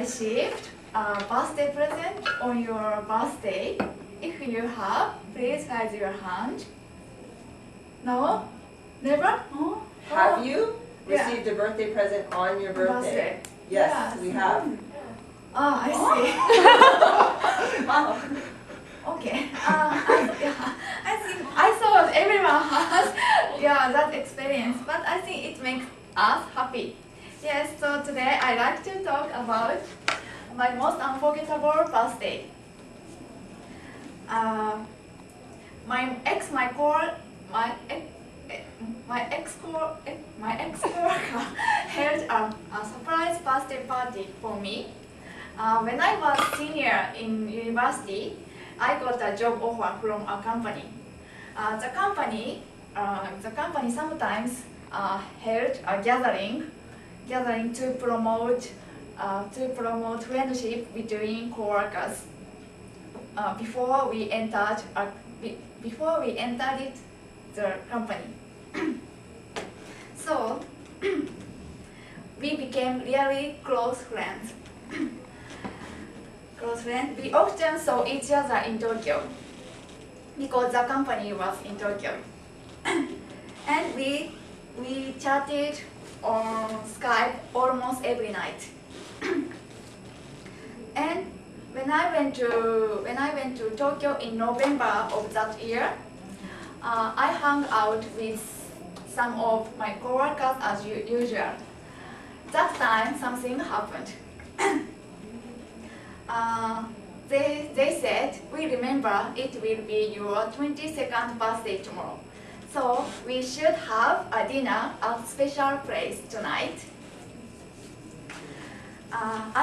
received a birthday present on your birthday? If you have, please raise your hand. No? Never? Oh? Have you Yeah. received a birthday present on your birthday? Yes, Yes. we have. Ah, I see. Wow. Okay. I think I thought everyone has that experience, but I think it makes us happy. Yes. So today I like to talk about my most unforgettable birthday. My ex coworker held a surprise birthday party for me. When I was senior in university, I got a job offer from a company. The company sometimes held a gathering to promote friendship between coworkers. Before we entered the company. So we became really close friends. We often saw each other in Tokyo because the company was in Tokyo. And we chatted on Skype almost every night. And when I went to Tokyo in November of that year, I hung out with some of my coworkers as usual. That time something happened. They said, "We remember it will be your 22nd birthday tomorrow, so we should have a dinner at a special place tonight."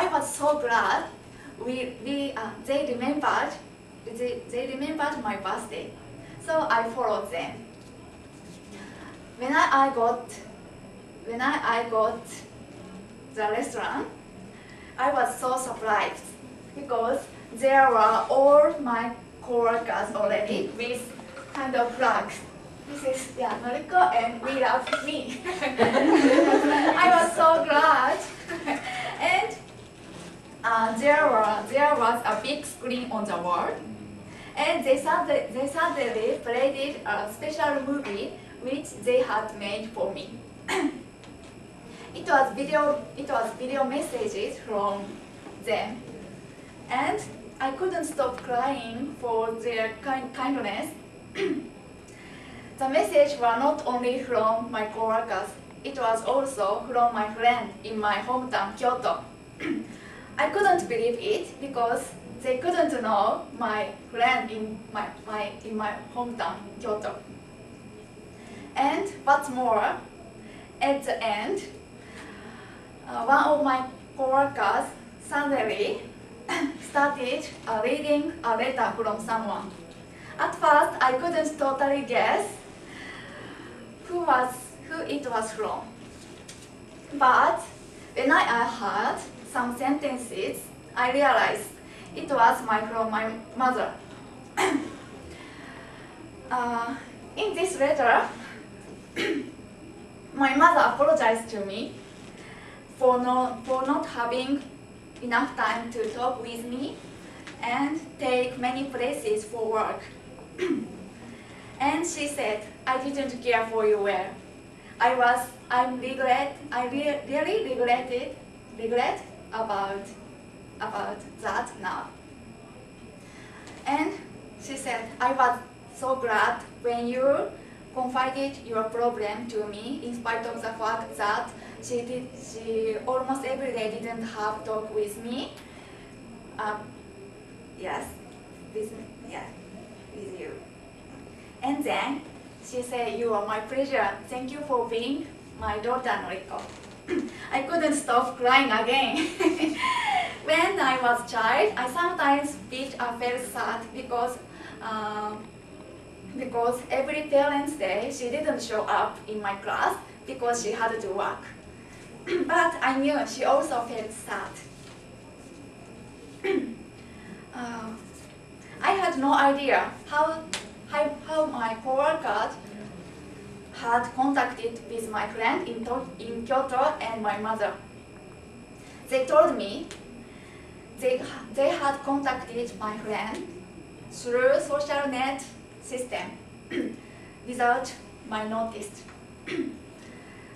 I was so glad. They remembered my birthday, so I followed them. When I got the restaurant, I was so surprised because there were all my coworkers already with kind of flags. This is Noriko and we love me. I was so glad. And there was a big screen on the wall, and they suddenly played a special movie which they had made for me. It was video messages from them, and I couldn't stop crying for their kindness. The messages were not only from my coworkers, it was also from my friend in my hometown, Kyoto. I couldn't believe it because they couldn't know my friend in my hometown, Kyoto. And what's more, at the end, one of my coworkers suddenly started reading a letter from someone. At first, I couldn't totally guess who it was from. But when I heard some sentences, I realized it was from my mother. In this letter, my mother apologized to me for not having enough time to talk with me and take many places for work. And she said, "I didn't care for you well. I really regret about that now." And she said, "I was so glad when you confided your problem to me, in spite of the fact that she almost every day didn't have talk with me." With you. And then she said, "You are my pleasure. Thank you for being my daughter, Noriko." I couldn't stop crying again. When I was a child, I sometimes felt sad because every Parents' Day she didn't show up in my class because she had to work. But I knew she also felt sad. I had no idea how my coworkers had contacted with my friend in Kyoto and my mother. They told me they had contacted my friend through social net system without my notice.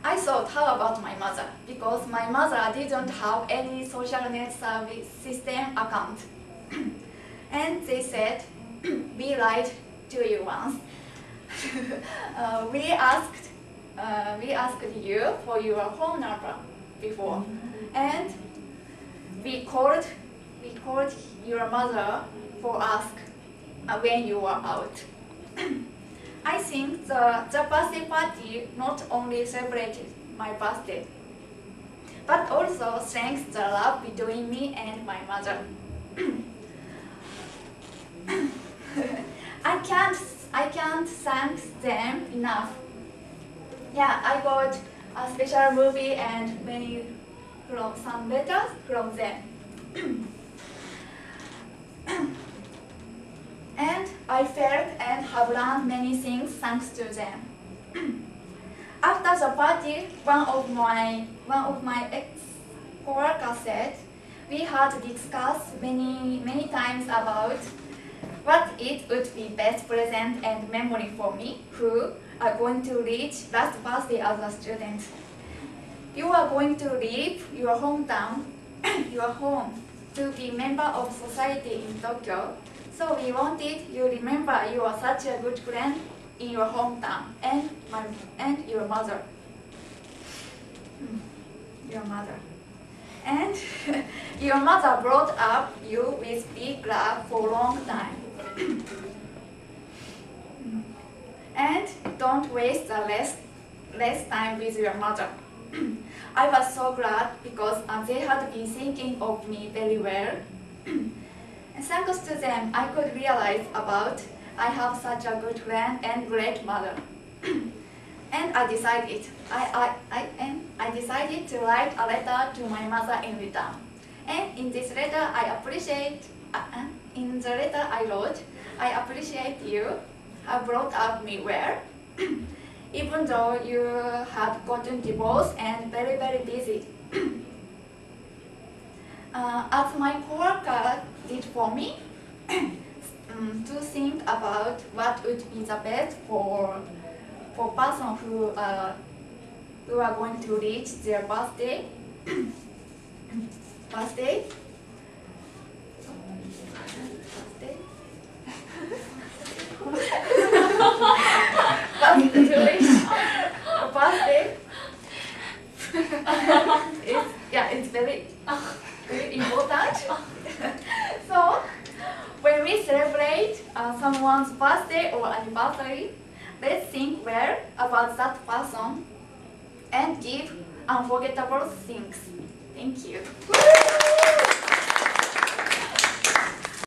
I thought, how about my mother? Because my mother didn't have any social net service system account. And they said, we lied to you once. We asked you for your phone number before, and we called your mother for ask when you were out. I think the birthday party not only celebrated my birthday, but also strengthened the love between me and my mother. I can't thank them enough. Yeah, I got a special movie and some letters from them. And I felt and have learned many things thanks to them. After the party, one of my ex-coworkers said, we had discussed many times about what it would be best present and memory for me, who are going to reach last birthday as a student. You are going to leave your hometown, your home, to be member of society in Tokyo. So we wanted you remember you are such a good friend in your hometown and your mother. Your mother. And your mother brought up you with big love for a long time. And don't waste the less time with your mother. I was so glad because they had been thinking of me very well. And thanks to them, I could realize about I have such a good friend and great mother. And I decided to write a letter to my mother in return. And in this letter, in the letter I wrote, I appreciate you have brought up me well, even though you had gotten divorced and very, very busy. As my coworker did for me, to think about what would be the best for person who are going to reach their birthday. It's very important. So when we celebrate someone's birthday or anniversary, let's think well about that person and give unforgettable things. Thank you.